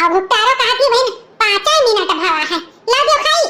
अब तारो कहती बहन 5 मिनट भावा है ला दो खाई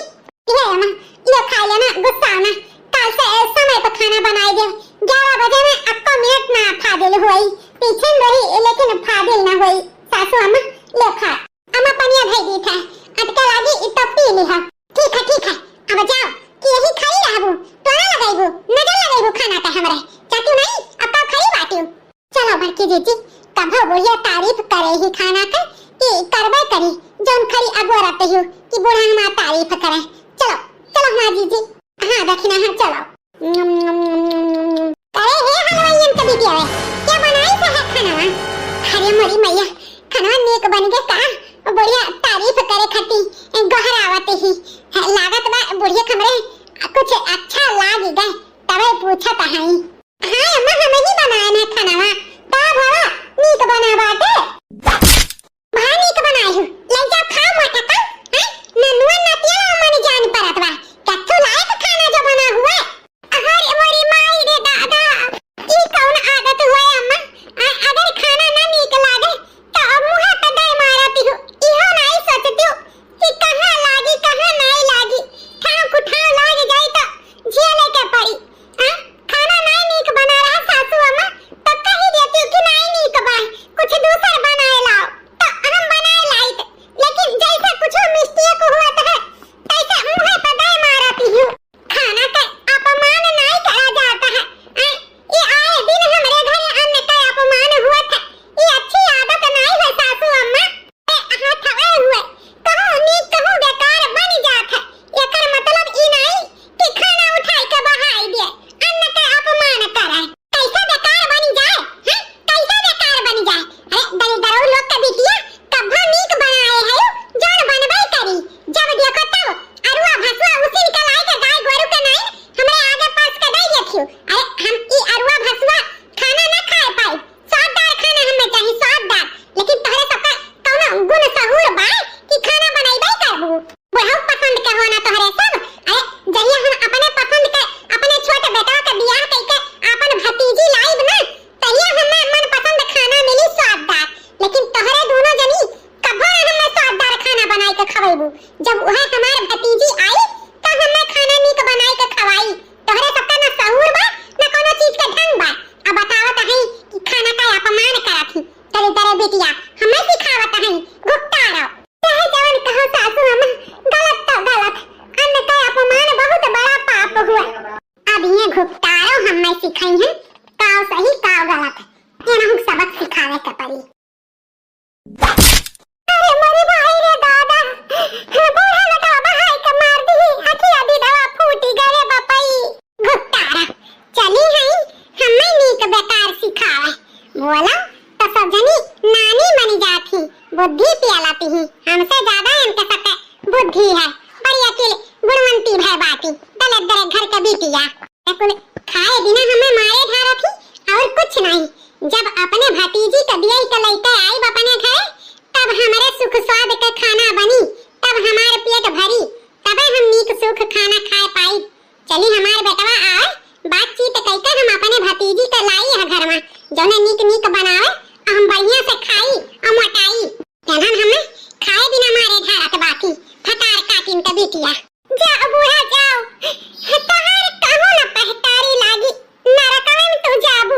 ये अम्मा ले खा लेना गुस्सा ना कल से समय पर खाना बनाई दे 11 बजे में अक्का मिनट ना फादिल हुई पीछे रही लेकिन फादिल ना हुई सासू अम्मा ले खा अम्मा पनिया भाई दी था अटका लागी इतना पी लिहा ठीक है अब जाओ कि यही खाई रहबो तो ना लगाइबो नजर लगाइबो खाना का हमरे चाटू नहीं अब तो खाई बाटियो चलो बड़की जीजी कभो बुढ़िया तारीफ करे ही खाना का कि करबे करी जोन खरी अगो रहते हो कि बूढ़ा हमारा तारीफ करे चलो माँ जीजी हाँ दक्षिणा हाँ चलो करे हे हलवाइयन कभी भी आवे क्या बनाई से है खाना अरे मोरी मैया खाना नेक बन गया का बुढ़िया तारीफ करे खती गहरावत ही लागत बा बुढ़िया हमरे कुछ अच्छा लाग गए तबे पूछा तहाई हां अम्मा हमें ही बनाया ना खाना ता भवा नीक बना बाटे भा नीक बनाई हूं ले जा खा मोटा का हैं ननुआ नतिया मन जान परत बा कत्तो लायक खाना जो बना हुआ अरे मोरी माई रे दादा ई कौन आदत हुआ अम्मा अगर खाना ना नीक लागे तो अब मुंह पे दे मारती हूं इहो नहीं सोचती हूं कि कहां लागी कहां नहीं लागी ठाव कुठाव लाग जाई तो झेले के पड़ी हां खाना नहीं नीक बना रहा सासू अम्मा तो कह ही देती हूं कि नहीं नीक बा कुछ दूसरा बनाए लाओ तो हम बनाए लाई लेकिन जैसा कुछ मिस्टेक हुआ तो है तैसा मुंह पे दे मारती हूं खाना का अपमान नहीं करा जाता है ये आए दिन हमारे घर अन्न का अपमान हुआ था ये अच्छी आदत नहीं है सासू अम्मा हाथ आए हुए कहो नीक कहो बेकार बन जात है एकर मतलब ई नहीं कि खाना उठाई के बहाई दे अन्न का अपमान करे कैसे बेकार बन जाए हैं कैसे बेकार बन जाए अरे दरिद्र लोग का बिटिया कभी नीक बनाए है जोन बनबे करी जब देखो तब अरुआ भसुआ उसी निकल आए के गाय गोरु के नहीं हमरे आगे पास के दे देथियो अरे हम ई अरुआ भसुआ खाना ना खाए पाई स्वाददार खाना हमें चाहिए स्वाददार लेकिन तोहरे सबका कौनो गुण सहूर बा कि खाना बनाइबे करबू बुढ़ऊ पसंद के होना तोहरे सब अरे जहिया हम अपने पसंद के अपने छोटे बेटा के बियाह कइके अपन भतीजी लाइब ना तहिया हमें मन पसंद खाना मिली स्वाददार लेकिन तोहरे दोनों जनी कभो हमें स्वाददार खाना बनाई के खवाइबू जब वह हमार भतीजी आई तो हमें खाना नीक बनाई के खवाई तोहरे सबका ना सहूर बा ना कोनो चीज के ढंग बा अब बतावत है कि खाना का अपमान करत ही तेरे तेरे बिटिया हमें सिखावत है घुटता रहो चाहे जवन कहो सासू अम्मा गलत तो गलत अन्न का अपमान बहुत बड़ा पाप हुआ अब ये घुटतारो हमें सिखाई है काव सही काव गलत ये ना हम सबक सिखावे के पड़ी अरे मेरे भाई रे दादा बूढ़ा लटा बहाई के मार दी अखी अभी दवा फूटी गए बपई घुटतारा चली है हमें नीक बेकार सिखावे बोला तो सब जनी नानी बन जाती बुद्धि पियालाती ही हमसे ज्यादा इनके सकते बुद्धि है बड़ी अकेले गुणवंती है बाती दलत दरे घर के बिटिया कुल खाए बिना हमें मारे धारा थी और कुछ नहीं जब अपने भतीजी का दिया ही लेके आई अपने घर तब हमारे सुख स्वाद का खाना बनी तब हमारे पेट भरी तबे हम नीक सुख खाना खाए पाई चली हमारे बेटवा आए बातचीत करके हम अपने भतीजी का लाई है घर में जोने नीक नीक बनावे हम बढ़िया से खाई और मोटाई कहना हमें खाए बिना मारे धारत बाकी फटार काटिन के बिटिया जा बूढ़ा जाओ तहार कहो न पहतारी लागी नरकवे में तू जाबू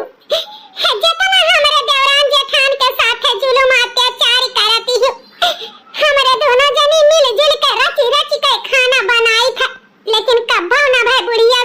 जितना हमरे देवरान जेठान के साथ जुलुम अत्याचार करती हूँ हमरे दोनों जनी मिलजुल के रची रची के खाना बनाई था लेकिन कब्बो न भाई बुढ़िया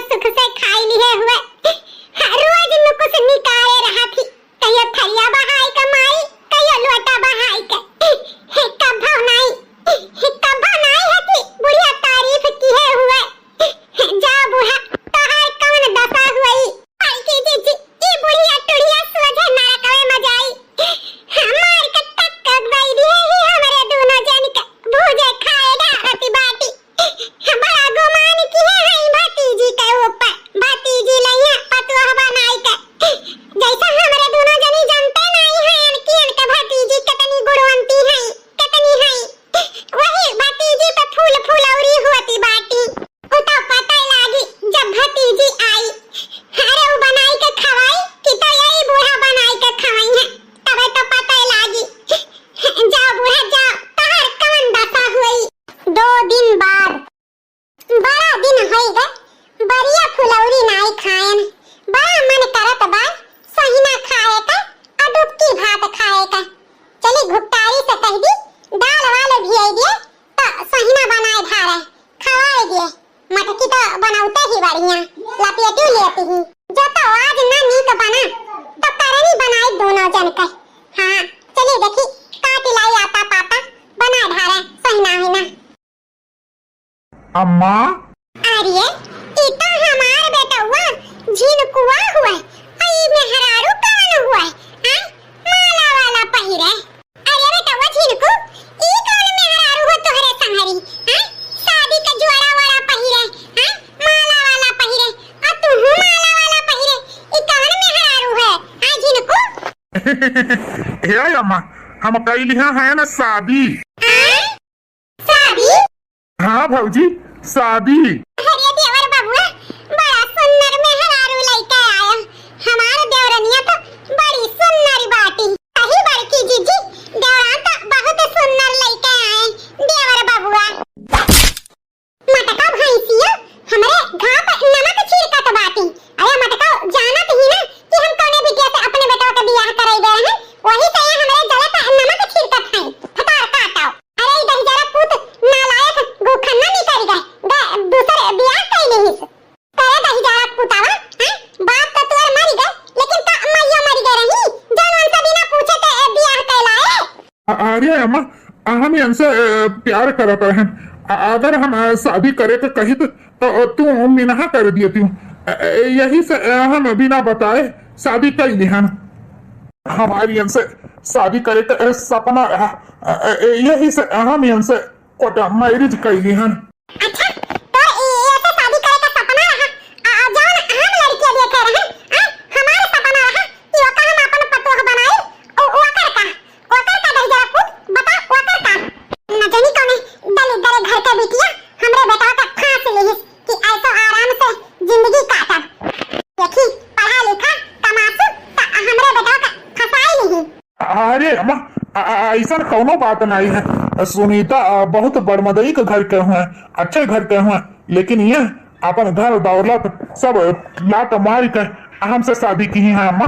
मटकी तो बनाउते ही बढ़िया लपेटी लेती ही जो तो आज ना नीक बना तो करनी बनाई दोनों जन के। हाँ चलिए देखी काट लाई आता पाता बना ढारे सही ना है ना। अम्मा अरे इतना हमार बेटा हुआ झिनकुआ हुआ आई में हरारू कौन हुआ हां माला वाला पहिरे। अरे बेटा वो झिनकू ई कौन में हरारू हो तोहरे संहरी हां शादी का जोड़ा वाला पहिरे हां माला वाला पहिरे और तू माला वाला पहिरे ई कौन में हरारू है हां झिनकू। हे अम्मा हम कैली है ना शादी। शादी? हाँ भौजी शादी। अरे देवर बाबूआ बड़ा सुंदर मेहरारू लइका आया हमार देवरनिया तो बड़ी सुंदर बाटी सही बड़की जीजी देवरान तो बहुत सुंदर लइका आए देवर बाबूआ। मटका भैंसिया हमरे घा पर नमक छिड़कत बाटी। अरे मटका जानत ही ना कि हम कौने बिटिया से अपने बेटा का बियाह कराई गए हैं वही से हमरे गले पर नमक छिड़कत हैं फटार काटाओ। अरे इधर जरा पूत नालायक गोखन्ना निकल गए दूसरे बियाह कैले ही करे दही जरा पुतावा हैं बाप तो तोर मर गए लेकिन का मैया मर गए रही जानन से बिना पूछे ते बियाह कैलाए। अरे अम्मा हम इनसे प्यार करत हैं अगर हम शादी करे तो कही तो तू मिनहा कर दियती हूँ यही से हम बिना बताए शादी कैली हैं। हमारी इनसे शादी करे का सपना रहा यही से हम इनसे कोटा मैरिज कैली हैं। अच्छा तो ये तो शादी करे का सपना रहा जान हम लड़के देखे रहे हमारा सपना रहा कि ओका हम अपन पतोह बनाई ओकर का दही जरा पूछ बता ओकर का न जानी कौन दलित दरे घर के बिटिया हमरे बेटा का फांस ली कि ऐसा आराम से जिंदगी काटा देखी पढ़ा लिखा तमाशा हमरे बेटा का फसाई नहीं। अरे अम्मा ऐसा कोनो बात नहीं है सुनीता बहुत बड़मदई के घर के हुए अच्छे घर के हुए लेकिन ये अपन घर दौलत सब लात मार के हमसे शादी की है अम्मा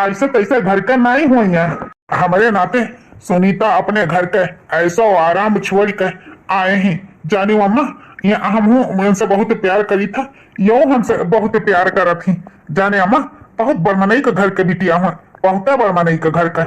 ऐसे तैसे घर के नहीं हुई है। हमारे नाते सुनीता अपने घर के ऐसा आराम छोड़ के आए ही जानी अम्मा ये हम उनसे बहुत प्यार करी था यो हमसे बहुत प्यार करा थी जाने अम्मा बहुत बड़मदई के घर के बिटिया हुआ बहुत बड़मदई के घर का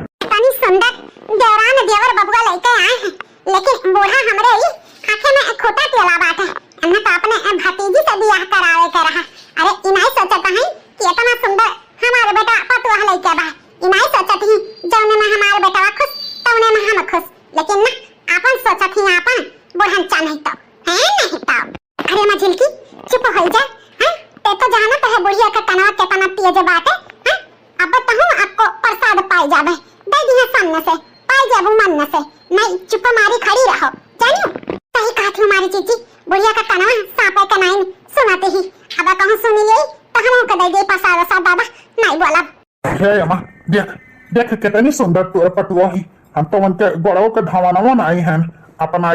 सुंदर देवरान देवर बबुआ लेके आए हैं लेकिन बूढ़ा हमरे ही आंखें में खोटा तेला बात है अन्ना तो अपने भतीजी से बियाह करावे के रहा। अरे इनाई सोचत है कि इतना सुंदर हमारे बेटा पतुआ लेके बा इनाई सोचत ही जौने में हमारे बेटा खुश तौने में हम खुश लेकिन ना अपन सोचत ही अपन बूढ़न चा नहीं तो है नहीं तो। अरे मां झिलकी चुप हो जा हैं ते तो जानत है बुढ़िया का कनवा केतना तेज बात है अब तो हम आपको प्रसाद पाई जावे दे दिया सामने से पाई जाबू मन से नहीं चुप मारी खड़ी रहो जानियो सही कहा थी हमारी चीची बुढ़िया का कनवा सांपे का नाइन सुनाते ही अब कहूं सुनी ले तो हम को दे दे प्रसाद सा बाबा नहीं बोला। हे अम्मा देख देख कितनी सुंदर तोर पटुआ ही हम तो उनके गोड़ों के धवानवा नहीं हैं अपना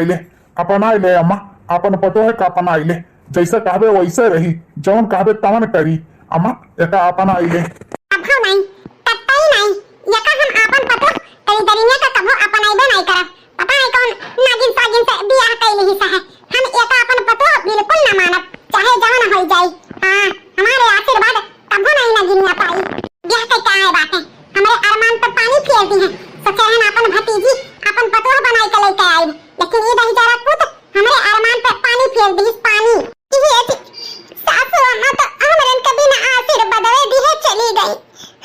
ले अम्मा अपन पटुआ का अपना ले जैसे कहबे वैसे रही जौन कहबे तवन करी अम्मा एका अपना ले अब हम नहीं तत्ता ही नहीं यका हम अपन पतो तेरी दरिया का कभो अपन आइबे नहीं करब पता है कौन नागिन सागिन से बियाह कैली ही है हम यका अपन पतो बिल्कुल ना मानब चाहे जवन हो जाए। हां हमारे आशीर्वाद कभो नहीं नागिनिया पाई यह के क्या है बातें हमारे अरमान पर पानी फेर दी है सोचे हम अपन भतीजी अपन पतो बनाई के लेके आई लेकिन ये दही जरा पुत हमारे अरमान पर पानी फेर दी पानी ये सासू अम्मा तो हमरन के बिना आशीर्वाद दी है चली गई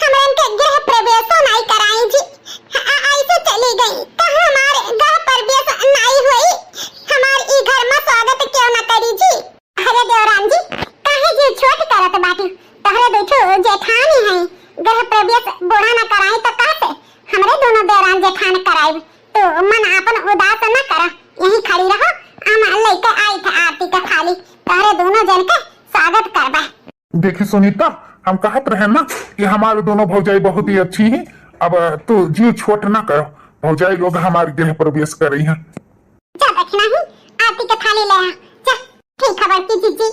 हमरन के गृह प्रवेश नहीं कराई जी ऐसे चली गई तो हमारे गृह प्रवेश नहीं हुई हमार ई घर में स्वागत क्यों न करी जी। अरे देवरान जी काहे जी छोट करत बाटी तोहरे बैठो जेठानी है गृह प्रवेश बूढ़ा न कराई तो कैसे हमरे दोनों देवरान जेठान कराई तो मन अपन उदास न करा यहीं खड़ी रहो हम लेके आई था आरती का थाली तोहरे दोनों जन के स्वागत करबा। देखी सुनीता हम कहत रहे ना कि हमारे दोनों भौजाई बहुत ही अच्छी हैं अब तू जीव छोट ना करो भौजाई लोग हमारे गृह प्रवेश कर रही हैं। जा देखना ही आरती का थाली ले आ जा ठीक खबर की जीजी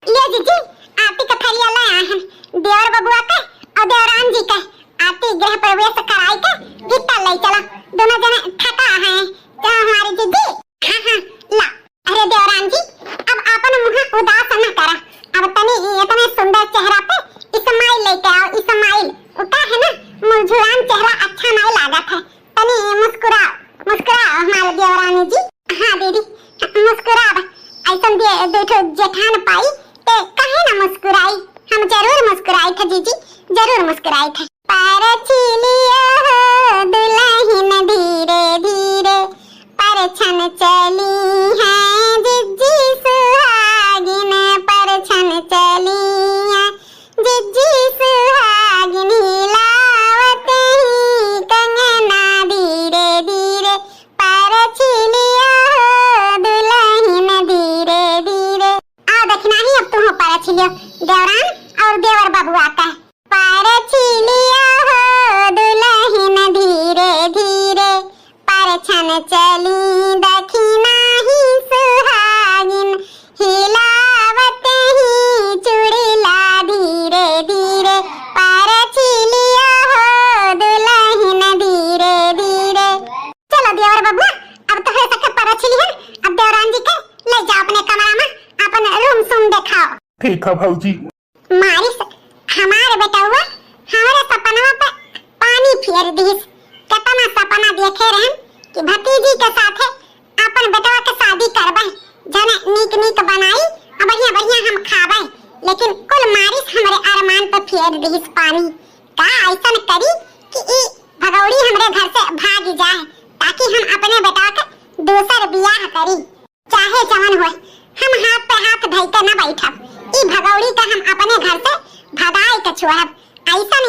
ले जीजी आरती का थाली ले आ है देवर बबुआ के और देवरान जी के आरती गृह प्रवेश कराई के गीता ले चला दोनों जने थका है तो हमारी जीजी हां ला। अरे देवरान जी अब देवरानी जी। हाँ दीदी मुस्कुराब ऐसन देखो जेठान पाई ते कहे ना मुस्कुराई, हम जरूर मुस्कुराई थे जीजी, जरूर मुस्कुराई थे। पर चिलिया हो दुल्हन धीरे धीरे पर छन चली है जिज्जी सुहागिन, पर छन चली है जिज्जी सुहागिन, हिलावत ही कंगना धीरे धीरे पर चिलिया हो दुल्हन धीरे धीरे। आओ देखना ही अब तुम पर चिलियो देवरान और देवर बाबू आता है। पर चिलिया हो दुल्हन धीरे धीरे पर छन चली दखिना ही सुहागिन, हिलावत ही चुड़िला धीरे धीरे पर चिलिया हो दुल्हन धीरे धीरे। चलो देवर बाबू अब तो है सके पर चिलिया, अब देवरान जी के ले जाओ अपने कमरा में, अपने रूम सूम दिखाओ। ठीक है भौजी। मारिस हमारे बेटा हुआ हमारे सपनवा पे पानी फेर दीस। कितना सपना देखे रहन कि भतीजी के साथ अपन बेटवा के शादी करबे, जने नीक नीक बनाई और बढ़िया बढ़िया हम खाबे, लेकिन कुल मारिस हमारे अरमान पे फेर दीस पानी। का ऐसन करी कि ई भगौड़ी हमरे घर से भाग जाए, ताकि हम अपने बेटवा के दूसर बियाह करी। चाहे जवन होए हम हाथ पे हाथ धइ के न बैठब, ई भगौड़ी का हम अपने घर से भगाई के छोड़ब। ऐसन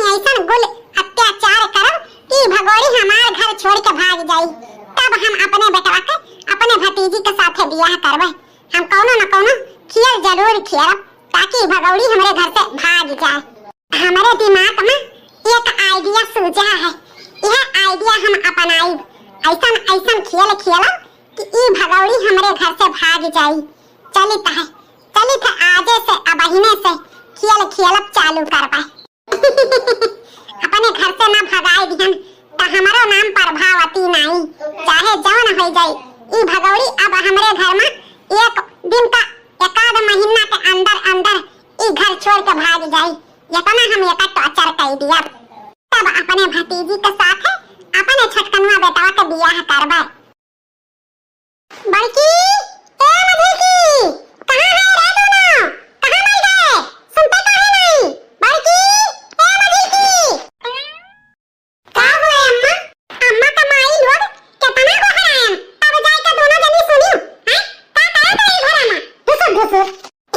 गुल अत्याचार करब कि भगौड़ी हमारे घर छोड़ के भाग जाई, तब हम अपने बेटवा के अपने भतीजी के साथ बियाह करबे। हम कोनो न कोनो खियल जरूर खियब, ताकि भगौड़ी हमारे घर से भाग जाए। हमारे दिमाग में एक आइडिया सूझा है, यह आइडिया हम अपनाई। ऐसन खियल कि ई भगौड़ी हमारे घर से भाग जाई। चलित है आजे से अबहिने से खियल चालू करबे। अपने घर से ना भगाए दिहन त हमारो नाम प्रभावती नहीं, चाहे जवन हो जाए। ई भगौड़ी अब हमरे घर में एक दिन का एकाध महीना के अंदर अंदर ई घर छोड़ के भाग जाई। इतना हम एका टॉर्चर कर दिया, तब अपने भतीजी के साथ अपने छटकनुआ बेटवा के बियाह करबे। बड़की ए मधुकी कहां है रे दोनों, कहां मर गए, सुनते काहे नहीं? बड़की ए मधुकी का हुए अम्मा? अम्मा का माई लोग कितना बहरायन, तब जाई के दोनों जनी सुनियो हैं का करे गई घर में घुसुर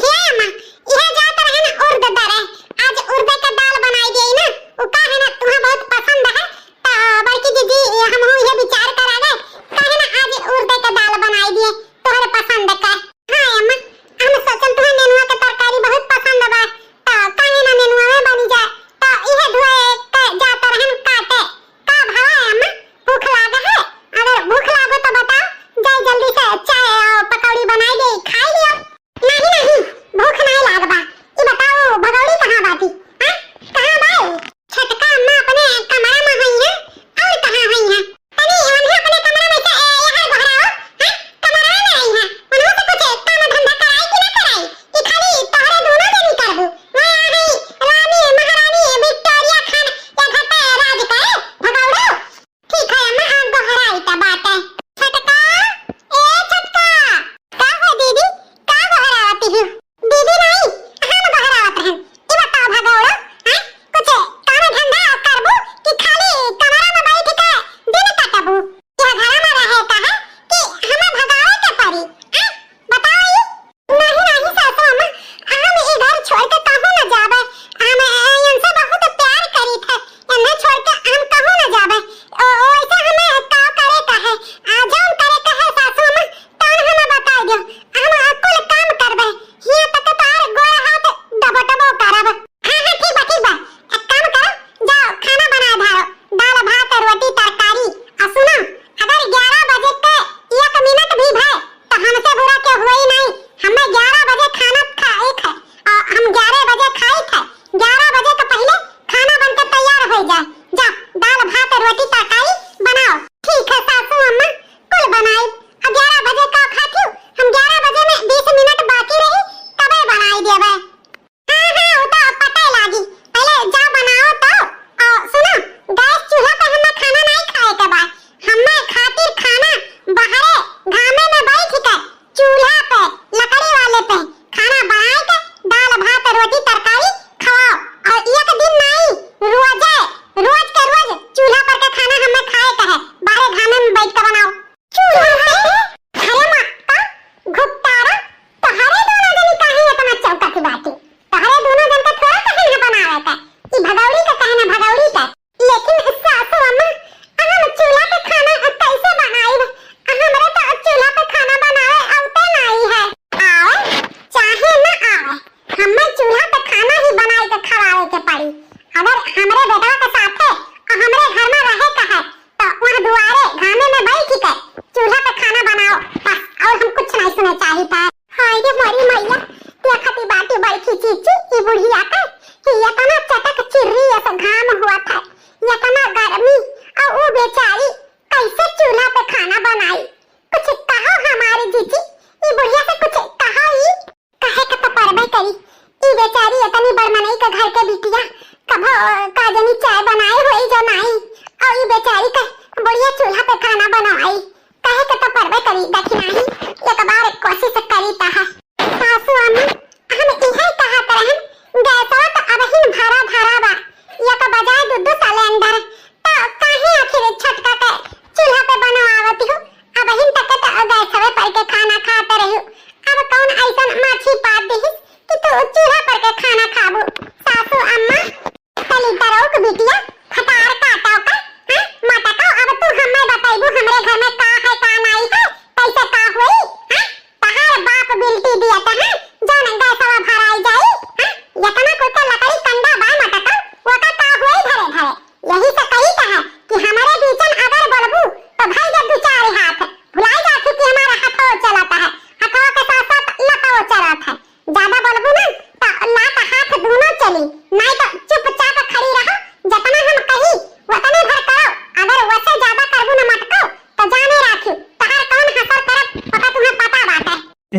हे अम्मा यह जात रहे ना उर्द दरे, आज उर्द का दाल बनाई देई ना, उ का है ना तुम्हें बहुत पसंद है, तो बड़की दीदी हम हो ये विचार करा गए काहे ना आज उर्द का दाल बनाई दिए, तोहरे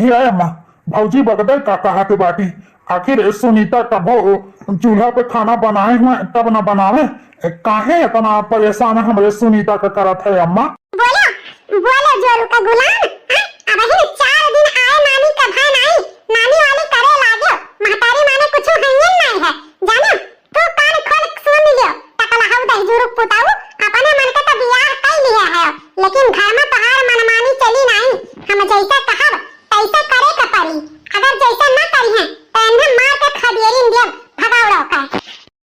ये अम्मा भौजी बगदे का कहते बाटी आखिर सुनीता कबो चूल्हा पे खाना बनाए हुए तब न बनावे काहे इतना परेशान हमरे सुनीता का करत है अम्मा। बोलो बोलो जोरू का गुलाम, अब ही 4 दिन आए नानी का भान आई, नानी वाली करे लागो, महतारी माने कुछ हइयन नहीं है जानो। तू कान खोल सुन लियो, तकला हम दह जोरू पुताऊ अपने मन के तो बियाह कर लिया है, लेकिन घर में तहार मनमानी चली नहीं। हम जैसा कहब तैसा करे का पड़ी, अगर जैसा न करी है तो इन्हें मार के खदेरी दियो भगाओ का।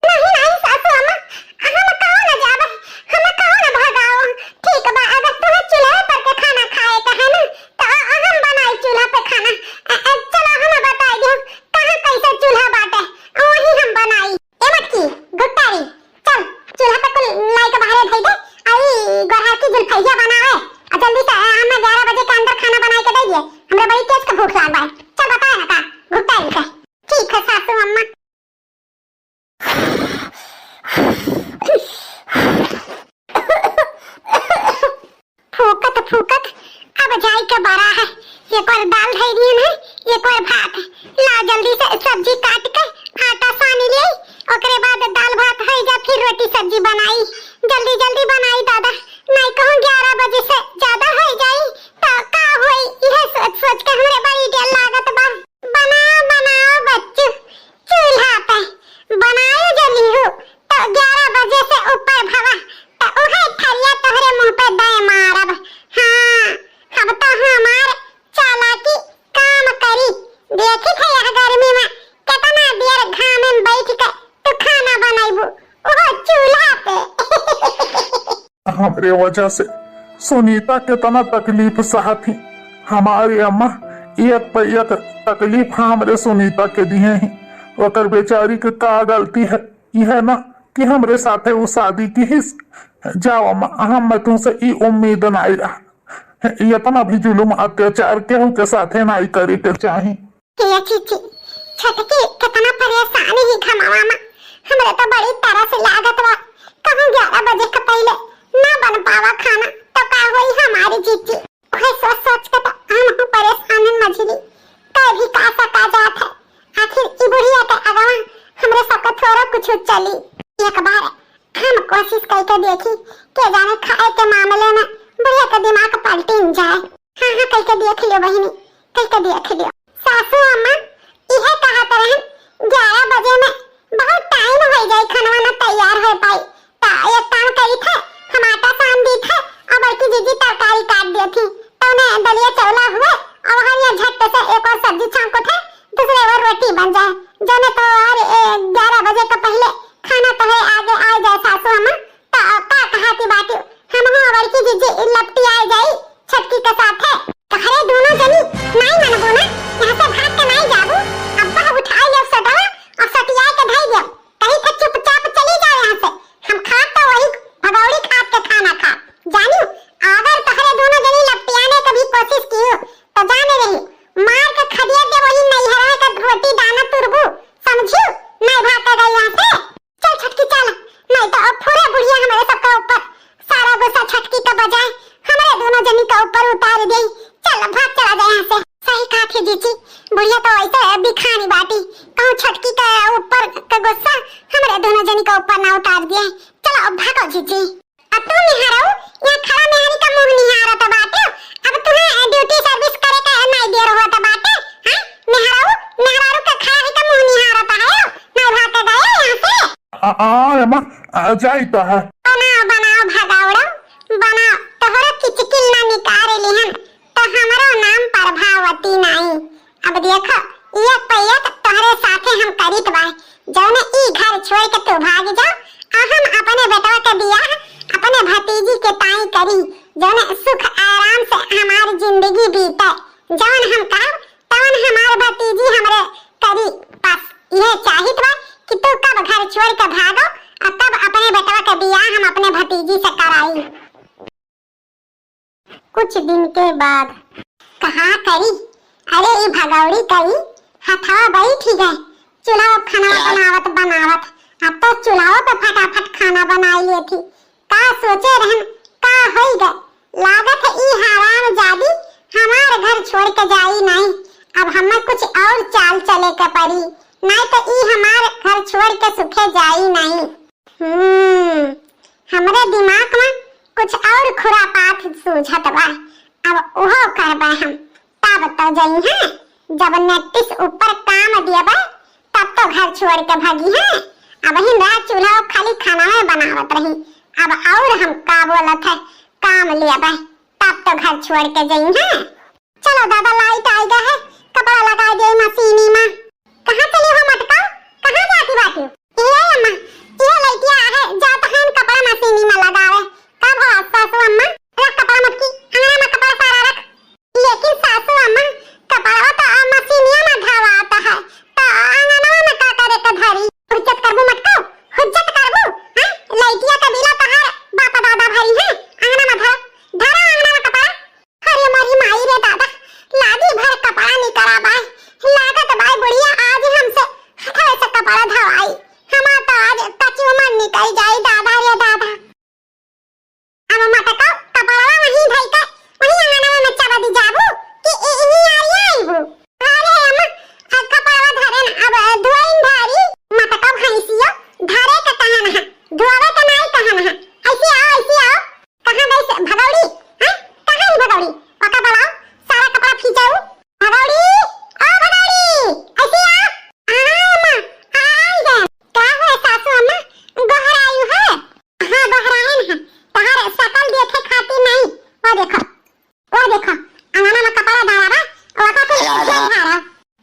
नहीं नहीं सासू अम्मा, हम कहो न जाबे, हम कहो न भगाओ। ठीक बा, अगर तुम्हें चूल्हे पर के खाना खाए का है ना तो हम बनाई चूल्हा पे खाना। चलो हम बताई दो कहां कैसे चूल्हा बाटे, वही हम बनाई। ए मटकी गुट्टारी चल चूल्हा पे कुल लाई के बाहर धई दे, आई गोरहा की जुल्फैया बनावे और जल्दी से हमें 11 बजे के अंदर खाना बना के दे दिए, हमरा बड़ी तेज का भूख लागल है। चल बताए ना का गुट्टारी का। ठीक है सासू अम्मा। फूकत फूकत अब जाई के बड़ा है, एक और दाल धरी है, एक और भात। ला जल्दी से सब्जी काट के आटा सानी ले, ओकरे बाद दाल भात है जा, फिर रोटी सब्जी बनाई। जल्दी जल्दी बनाई दादा, नहीं कहूं 11 बजे से ज्यादा हो जाई तो का होई, यह सोच सोच के हमरे बड़ी डर लागत बा। बनाओ बनाओ बच्चू, चूल्हा पे बनाओ जल्दी हो तो 11 बजे से ऊपर भवा तो उहे थरिया तोहरे मुंह पे दे मारब। हां अब तो हमार चालाकी काम करी, देखी थे यह गर्मी में कितना देर घाम में बैठ के तू खाना बनाइबू ओहो चूल्हा पे। हमरे वजह से सुनीता कितना तकलीफ सहती, हमारी अम्मा एक पे एक तकलीफ हमरे सुनीता के दिए हैं। ओकर बेचारी के का गलती है, यह ना कि हमरे साथे वो शादी की ही। जाओ अम्मा, हम तुमसे ई उम्मीद नहीं रहा, इतना भी जुलुम अत्याचार केहू के साथे नहीं करे के चाही। ये चीची छटकी कितना परेशानी ही खमावा में, हमरे तो बड़ी तरह से लागत बा कहूं 11 बजे के पहले ना बन पावा खाना तो का होई हमारी चीची। ओहे सोच सोच के तो हम परेशान मछली कभी का सका जात है। आखिर ई बुढ़िया के अगवा हमरे सबका थोड़ा कुछ चली। एक बार हम कोशिश करके देखी के जाने खाए के मामले में बुढ़िया का दिमाग पलटी जाए। हां हां करके देख लियो बहिनी, करके देख लियो। सासू अम्मा इहे कहत रहन 11 बजे में बहुत टाइम हो जाए खाना ना तैयार हो पाई ता एक काम करी थे, हम आटा सान दी थे और बल्कि जीजी तरकारी काट दी थी तो उन्हें दलिया चौला हुए और वहां ये झट से एक और सब्जी छांको थे, दूसरे और रोटी बन जाए जने तो और 11 बजे के पहले खाना तो है आगे आ जाए। सासू अम्मा तो का कहती बात हम हो बल्कि जीजी लपटी आ जाई छटकी के साथ है तो खरे दोनों जनी नहीं मनबो ना, यहां से भाग के नहीं जाबू। अब्बा उठा ले सदा और सटिया के धई दे, कहीं तो चुपचाप चली जाओ यहां से। हम खा तो वही भगौड़ी खात के खाना खा जानी। अगर तहरे दोनों जनी लपटियाने की भी कोशिश की तो जाने रही मार के खदिया दे, वही नहीं हरा का रोटी दाना तुरबू समझियो। नहीं भाग के गई यहां से, चल छटकी चल, नहीं तो अब पूरे बुढ़िया हमारे सबका ऊपर सारा गुस्सा छटकी के बजाय हमारे दोनों जनी के ऊपर उतार दे। चल भाग चला जाए यहां से। सही कहा थी जीजी, बुढ़िया तो ऐसे बिखानी बाटी कहूं छटकी के ऊपर का गुस्सा हमारे दोनों जनी के ऊपर ना उतार दिए। चलो अब भागो जीजी। अब तू निहारो यहां खड़ा मेहरी का मुंह निहारो तो बाटे, अब तुम्हें ड्यूटी सर्विस करे का नहीं दे रहो तो बाटे। हां निहारो निहारो का खड़ा है का मुंह निहारो तो है नहीं भाग के गए यहां से। अम्मा जाई तो है बनाओ बनाओ भगावड़ो बनाओ, तोहरा किचकिल ना निकारे लिहन तो हमरो नाम प्रभावती नहीं। अब देखो ये पैया तोहरे साथे हम करित बा, जौने ई घर छोड़ के तू भाग जा और हम अपने बेटवा के बियाह अपने भतीजी के ताई करी, जौने सुख आराम से हमारी जिंदगी बीते। जौन हम कहब तौन हमार भतीजी हमरे करी। बस ये चाहित बा कि तू कब घर छोड़ के भागो और तब अपने बेटवा के बियाह हम अपने भतीजी से कराई। कुछ दिन के बाद कहा करी, अरे ये भगौड़ी करी हथवा बैठी गए चूल्हा खाना बनावत। अब तो चूल्हा पे फटाफट खाना बना लिए थी। का सोचे रहन का होई गए, लागत है ई हराम जादी हमारे घर छोड़ के जाई नहीं। अब हमें कुछ और चाल चले के पड़ी, नहीं तो ई हमार घर छोड़ के सुखे जाई नहीं। हमरे दिमाग में कुछ और खुरापात सूझत बा, अब ओहो करबा हम। तब तो जई है जब नेटिस ऊपर काम दियबा तब तो घर छोड़ के भागी है। अब ही रात चूल्हा खाली खाना में बनावत रही, अब और हम का बोलत है काम लियबा तब तो घर छोड़ के जई है। चलो दादा लाइट आ गया है, कपड़ा लगा दे मशीनी में। कहां चली हो मटका, कहां जाती बाटी? ये अम्मा ये लइटिया है जात हन कपड़ा मशीनी में लगावे। कब हो सासू अम्मा रख कपड़ा मटकी, अंगना में कपड़ा सारा रख। लेकिन सासू अम्मा कपड़ा तो मशीनिया में धवाता है, तो अंगना में का करे के धरी? हुज्जत करबू मटका, हुज्जत करबू? हां लइटिया कबीला तहार बाप दादा भाई है, अंगना में धर धरा अंगना में कपड़ा। अरे मारी माई रे दादा, लादी भर कपड़ा निकरा बाय, लागत बाय बुढ़िया आज हमसे हथवे से कपड़ा धवाई। हमा तो आज तचू मन निकल जाई दादा रे दादा। अब मटका कपड़ा वहीं धई के वहीं अंगना में चबा दी जाबू कि यही आईबू? अरे अम्मा कपड़ा धरे न अब धोइन धारी मटका भैंसियो धरे के कहन है, धोवे के नहीं कहन है। ऐसे आओ कहां गई से भगौड़ी? हां कहां भगौड़ी? पका बनाओ सारा कपड़ा खींचाऊ। भगौड़ी ओ भगौड़ी ऐसे आ अम्मा आई गए। का है सासू अम्मा गोहरायु है? हां गोहरायन है, तहार शकल देखे खाती नहीं। वो देखो अंगना में कपड़ा डाला बा और का के धारा।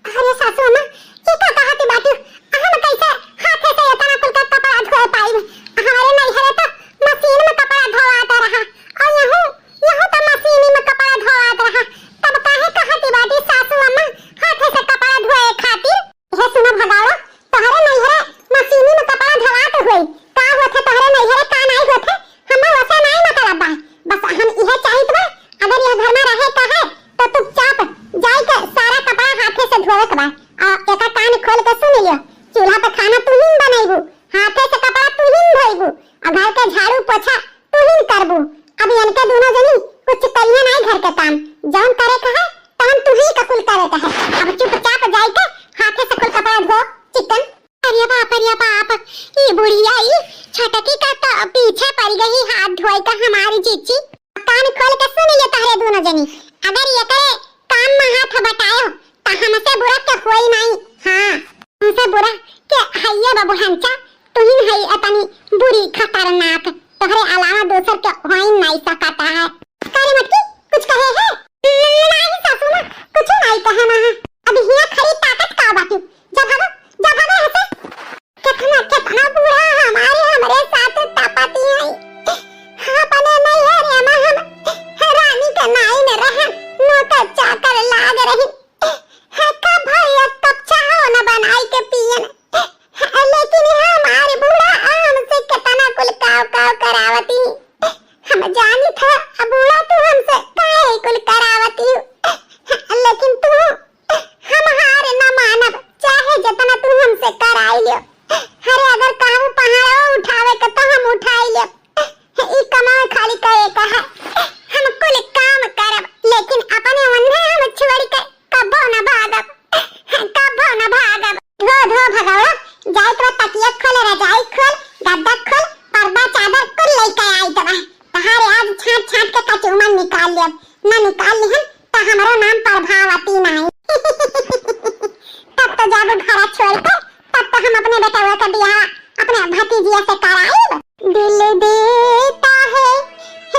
अरे सासू अम्मा ये का कहती बाटी? हम कैसे हाथे से इतना कुल का कपड़ा धो पाई? हमारे नहीं है तो मशीन में कपड़ा धोवाता रहा और यहू तो मशीन में कपड़ा धोवाता रहा। तब काहे कहती बाटी सासू अम्मा हाथे से कपड़ा धोए खातिर? ये सुनो भगावा तहरे नहीं है मशीन में कपड़ा धोवात होई का होथे? तहरे नहीं है का नहीं होथे? हम वैसे नहीं मतलब बा, बस हम यह चाहित बा अगर यह घर में रहे का है तो चुपचाप जाई के सारा कपड़ा हाथे से धोवत बा। और एका कान खोल के सुन लियो, चूल्हा पे खाना तू ही बनाइबू, हाथे से कपड़ा तू ही धोइबू और घर के झाड़ू पोछा तू ही करबू। अब इनके दोनों जनी कुछ करिए नहीं घर के काम, जौन करे का है तौन तू ही ककुल करे का है। अब चुपचाप जाई के हाथे से कुल कपड़ा धो चिकन। अरे बाप ये बुढ़िया ये छटकी का तो पीछे पड़ गई हाथ धोए का हमारी चीची। कान खोल के सुन लियो तहरे दोनों जनी, अगर ये करे काम में हाथ बटायो तो हमसे बुरा के कोई नहीं। हां हमसे बुरा के हइये बाबू हंचा तू ही है अपनी बुरी खतरनाक, तोहरे अलावा दूसर के होई नहीं सकता है। करे मटकी कुछ कहे है? नहीं सासू मां कुछ नहीं कहे ना। अब हिया खरी ताकत का बाकी जब हमें हंसे कितना बुरा हमारे साथ तापती है। हां पने नहीं है रे मां, हम रानी का नाई में रह नौकर चाकर लाग रही है। कब भैया कब चाहो न बनाई के पियन, लेकिन हमारे बूढ़ा हमसे कितना कुल काव करावती। हम जानी था बूढ़ा तू हमसे काहे कुल करावती, लेकिन तू हम हार न मानब चाहे जितना तू हमसे कराई लियो। अरे अगर कहूं पहाड़ उठावे के तो हम उठाई लियो, ई कमाए खाली करे का है। हम कुल काम करब लेकिन अपने वन्ने हम छोड़ के कबो न भागब। धो भगौड़ा जाई तो तकिया खोल, रजाई खोल, गद्दा खोल, पर्दा चादर कुल लेके आई तबा। तहारे आज छाट के कचूमन निकाल लियब, न निकाल लिहन तो हमरो नाम प्रभावती नहीं। तब तो जाबू घर छोड़ के तब तो हम अपने बेटा का बियाह अपने भतीजिया से कराएब। दिल देता है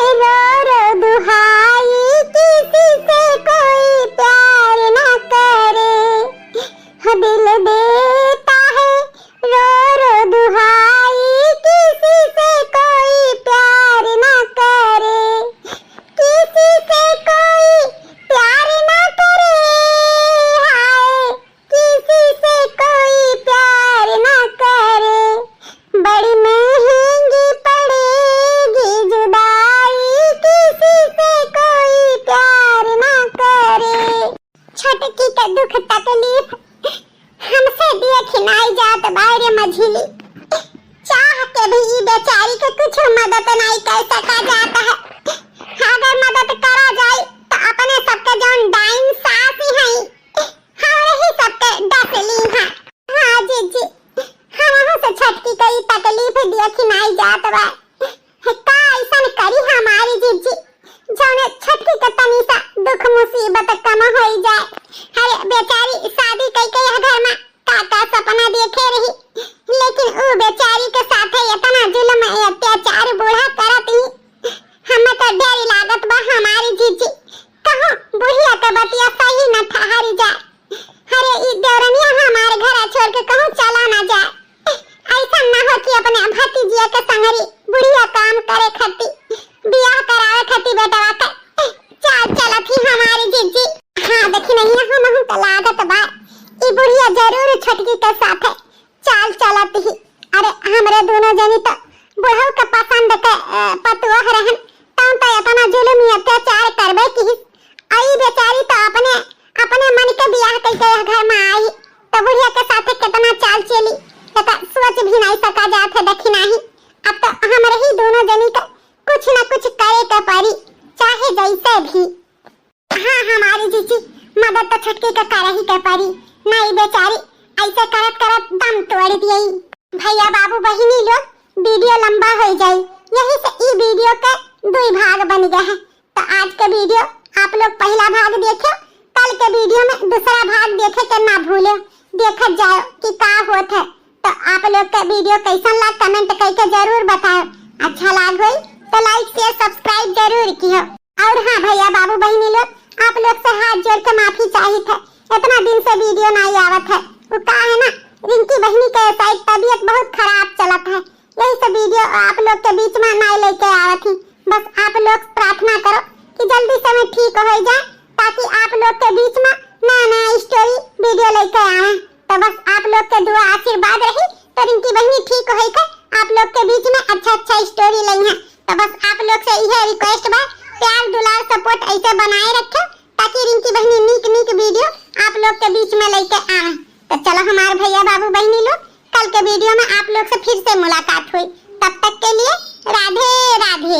रो दुहाई किसी से कोई प्यार न करे। दिल देता है रो दुहाई किसी से कोई प्यार न करे, किसी से कोई प्यार न करे। हाय किसी से कोई प्यार न करे, बड़ी महंगी पड़ेगी जुदाई किसी से कोई प्यार न करे। छटकी का दुख तकलीफ हमसे देख नहीं जात बाहर मझिली, चाह के भी ई बेचारी के कुछ मदद नहीं कर सका जाता है। अगर मदद करा जाए तो अपने सबके जौन डाइन सास ही हैं छटकी के साथ चाल चलत ही। अरे हमरे दोनों जनी तो बुढ़ऊ के पसंद के पतुआ रहन, तो इतना जुल्म अत्याचार करबे की। आई बेचारी तो अपने अपने मन के बियाह करके घर में आई, तो बुढ़िया के साथ कितना चाल चली तो सोच भी नहीं सका जात है देखी नहीं। अब तो हमरे ही दोनों जनी का कुछ न कुछ करे के पड़ी, चाहे जैसे भी। हाँ हमारी जीजी मदद तो छटकी का करे ही के पड़ी, नहीं बेचारी ऐसे करत करत दम तोड़ दिए। भैया बाबू बहिनी लोग वीडियो लंबा हो जाए, यही से ई वीडियो के 2 भाग बन गए हैं। तो आज के वीडियो आप लोग पहला भाग देखो, कल के वीडियो में दूसरा भाग देखे के ना भूलो, देखत जाओ कि का होत है। तो आप लोग का वीडियो कैसा लगा कमेंट करके जरूर बताओ, अच्छा लगा हो तो लाइक शेयर सब्सक्राइब जरूर कियो। और हाँ भैया बाबू बहिनी लोग आप लोग से हाथ जोड़ के माफी चाहिए था, इतना दिन से वीडियो नहीं आवत है। वो का है ना रिंकी बहनी के शायद तबीयत बहुत खराब चलत है, यही सब वीडियो आप लोग के बीच में नहीं लेके आवत थी। बस आप लोग प्रार्थना करो कि जल्दी से मैं ठीक हो जाए, ताकि आप लोग के बीच में नया नया स्टोरी वीडियो लेके आए। तो बस आप लोग के दुआ आशीर्वाद रही तो रिंकी बहनी ठीक हो के आप लोग के बीच में अच्छा स्टोरी लाई है। तो बस आप लोग से यह रिक्वेस्ट बा, प्यार दुलार सपोर्ट ऐसे बनाए रखो ताकि रिंकी बहनी नीक वीडियो आप लोग के बीच में लेके आवे। तो चलो हमारे भैया बाबू बहनी लोग कल के वीडियो में आप लोग से फिर से मुलाकात हुई, तब तक के लिए राधे राधे।